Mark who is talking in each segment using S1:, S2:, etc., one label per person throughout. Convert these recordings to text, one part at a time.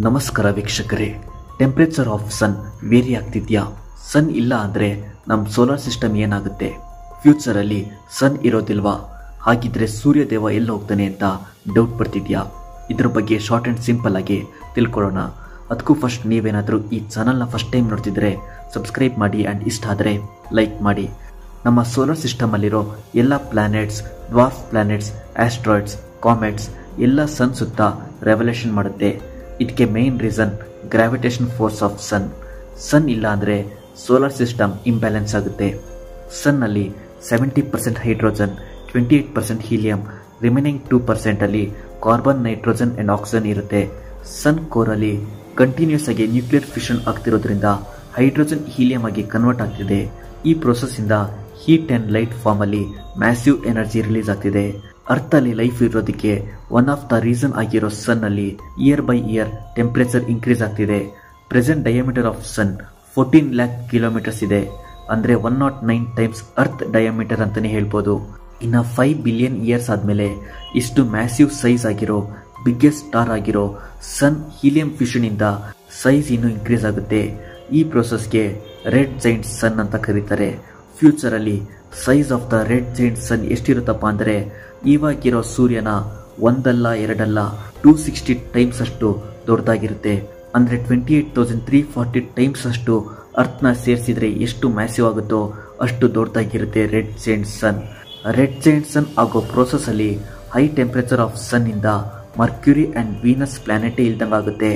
S1: ನಮಸ್ಕಾರ ವೀಕ್ಷಕರೇ. Temperature of sun very ಆಗ್ತಿದ್ಯಾ? ಸನ್ ಇಲ್ಲ ಅಂದರೆ ನಮ್ಮ ಸೋಲಾರ್ ಸಿಸ್ಟಮ್ ಏನಾಗುತ್ತೆ? ಫ್ಯೂಚರಲ್ಲಿ ಸನ್ ಇರೋದಿಲ್ವಾ? ಹಾಗಿದ್ರೆ ಸೂರ್ಯ ದೇವ ಎಲ್ಲಿ ಹೋಗ್ತಾನೆ ಅಂತ ಡೌಟ್ ಬರ್ತಿದ್ಯಾ? ಇದ್ರ ಬಗ್ಗೆ ಶಾರ್ಟ್ ಆ್ಯಂಡ್ ಸಿಂಪಲ್ ಆಗಿ ತಿಳ್ಕೊಳ್ಳೋಣ. ಅದಕ್ಕೂ ಫಸ್ಟ್ ನೀವೇನಾದರೂ ಈ ಚಾನಲ್ನ ಫಸ್ಟ್ ಟೈಮ್ ನೋಡ್ತಿದ್ರೆ ಸಬ್ಸ್ಕ್ರೈಬ್ ಮಾಡಿ ಆ್ಯಂಡ್ ಇಷ್ಟ ಆದರೆ ಲೈಕ್ ಮಾಡಿ. ನಮ್ಮ ಸೋಲಾರ್ ಸಿಸ್ಟಮಲ್ಲಿರೋ ಎಲ್ಲ planets, dwarf planets, asteroids, comets ಎಲ್ಲ ಸನ್ ಸುತ್ತ ರೆವಲ್ಯೂಷನ್ ಮಾಡುತ್ತೆ. ಇದಕ್ಕೆ main reason gravitation force of sun. Sun ಇಲ್ಲ ಅಂದರೆ ಸೋಲಾರ್ ಸಿಸ್ಟಮ್ ಇಂಬ್ಯಾಲೆನ್ಸ್ ಆಗುತ್ತೆ. ಸನ್ನಲ್ಲಿ 70% ಹೈಡ್ರೋಜನ್, 28% ಹೀಲಿಯಂ, ರಿಮೈನಿಂಗ್ 2% ಅಲ್ಲಿ ಕಾರ್ಬನ್, ನೈಟ್ರೋಜನ್ ಆ್ಯಂಡ್ ಆಕ್ಸಿಜನ್ ಇರುತ್ತೆ. ಸನ್ ಕೋರಲ್ಲಿ ಕಂಟಿನ್ಯೂಸ್ ಆಗಿ ನ್ಯೂಕ್ಲಿಯರ್ ಫಿಷನ್ ಆಗ್ತಿರೋದ್ರಿಂದ ಹೈಡ್ರೋಜನ್ ಹೀಲಿಯಂ ಆಗಿ ಕನ್ವರ್ಟ್ ಆಗ್ತಿದೆ. ಈ ಪ್ರೊಸೆಸ್ಸಿಂದ ಹೀಟ್ ಆ್ಯಂಡ್ ಲೈಟ್ ಫಾರ್ಮಲ್ಲಿ ಮ್ಯಾಸಿವ್ ಎನರ್ಜಿ ರಿಲೀಸ್ ಆಗ್ತಿದೆ. ಅರ್ಥಲ್ಲಿ ಲೈಫ್ ಇರೋದಕ್ಕೆ ಒನ್ ಆಫ್ ದ ರೀಸನ್ ಆಗಿರೋ ಸನ್ನಲ್ಲಿ year by year temperature increase ಆಗ್ತಿದೆ. Present diameter of sun 14 lakh kilometres ಇದೆ. ಅಂದರೆ 109 ಟೈಮ್ಸ್ ಅರ್ತ್ ಡಯಾಮೀಟರ್ ಅಂತಲೇ ಹೇಳ್ಬೋದು. ಇನ್ನು 5 ಬಿಲಿಯನ್ ಇಯರ್ಸ್ ಆದಮೇಲೆ ಇಷ್ಟು ಮ್ಯಾಸಿವ್ ಸೈಜ್ ಆಗಿರೋ ಬಿಗ್ಗೆಸ್ಟ್ ಸ್ಟಾರ್ ಆಗಿರೋ ಸನ್ ಹೀಲಿಯಂ ಫ್ಯೂಷನಿಂದ ಸೈಜ್ ಇನ್ನೂ ಇನ್ಕ್ರೀಸ್ ಆಗುತ್ತೆ. ಈ ಪ್ರೊಸೆಸ್ಗೆ ರೆಡ್ ಜೈಂಟ್ ಸನ್ ಅಂತ ಕರೀತಾರೆ. ಫ್ಯೂಚರಲ್ಲಿ size of the red giant sun ಎಷ್ಟಿರುತ್ತಪ್ಪ ಅಂದರೆ ಇವಾಗಿರೋ ಸೂರ್ಯನ ಒಂದಲ್ಲ ಎರಡಲ್ಲ 260 ಟೈಮ್ಸ್ ಅಷ್ಟು ದೊಡ್ಡದಾಗಿರುತ್ತೆ. ಅಂದರೆ 28,340 ಟೈಮ್ಸ್ ಅಷ್ಟು ಅರ್ಥನ ಸೇರಿಸಿದ್ರೆ ಎಷ್ಟು ಮ್ಯಾಸಿವ್ ಆಗುತ್ತೋ ಅಷ್ಟು ದೊಡ್ಡದಾಗಿರುತ್ತೆ red giant sun. Red giant sun ಆಗೋ ಪ್ರೋಸೆಸ್ಸಲ್ಲಿ ಹೈ ಟೆಂಪರೇಚರ್ ಆಫ್ ಸನ್ನಿಂದ ಮರ್ಕ್ಯುರಿ ಆ್ಯಂಡ್ ವೀನಸ್ ಪ್ಲಾನೆಟೇ ಇಲ್ದಂಗಾಗುತ್ತೆ.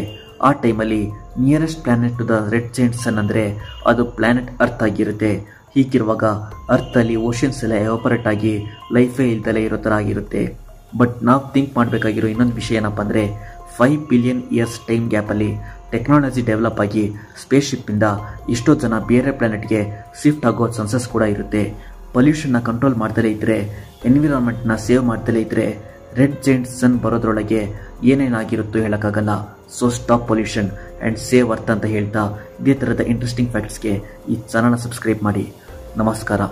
S1: ಆ ಟೈಮಲ್ಲಿ nearest planet to the red giant sun ಅಂದರೆ ಅದು ಪ್ಲಾನೆಟ್ ಅರ್ತ್ ಆಗಿರುತ್ತೆ. ಹೀಗಿರುವಾಗ ಅರ್ಥಲ್ಲಿ ಓಷನ್ಸ್ ಎಲ್ಲ ಎವಾಪರೇಟ್ ಆಗಿ ಲೈಫೇ ಇಲ್ದಲೇ ಇರೋ ಥರ ಆಗಿರುತ್ತೆ. ಬಟ್ ನಾವು ಥಿಂಕ್ ಮಾಡಬೇಕಾಗಿರೋ ಇನ್ನೊಂದು ವಿಷಯ ಏನಪ್ಪ ಅಂದರೆ 5 ಬಿಲಿಯನ್ ಇಯರ್ಸ್ ಟೈಮ್ ಗ್ಯಾಪಲ್ಲಿ ಟೆಕ್ನಾಲಜಿ ಡೆವಲಪ್ ಆಗಿ ಸ್ಪೇಸ್ ಶಿಪ್ಪಿಂದ ಎಷ್ಟೋ ಜನ ಬೇರೆ ಪ್ಲಾನೆಟ್ಗೆ ಶಿಫ್ಟ್ ಆಗೋ ಚಾನ್ಸಸ್ ಕೂಡ ಇರುತ್ತೆ. ಪೊಲ್ಯೂಷನ್ನ ಕಂಟ್ರೋಲ್ ಮಾಡ್ದಲೇ ಇದ್ದರೆ, ಎನ್ವಿರಾನ್ಮೆಂಟ್ನ ಸೇವ್ ಮಾಡ್ದಲೇ ಇದ್ದರೆ ರೆಡ್ ಜೈಂಟ್ ಸನ್ ಬರೋದ್ರೊಳಗೆ ಏನೇನಾಗಿರುತ್ತೋ ಹೇಳೋಕ್ಕಾಗಲ್ಲ. So stop pollution and save earth ಅಂತ ಹೇಳ್ತಾ ಇದೇ ಥರದ ಇಂಟ್ರೆಸ್ಟಿಂಗ್ ಫ್ಯಾಕ್ಟ್ಸ್ಗೆ ಈ ಚಾನಲ್ನ ಸಬ್ಸ್ಕ್ರೈಬ್ ಮಾಡಿ. ನಮಸ್ಕಾರ.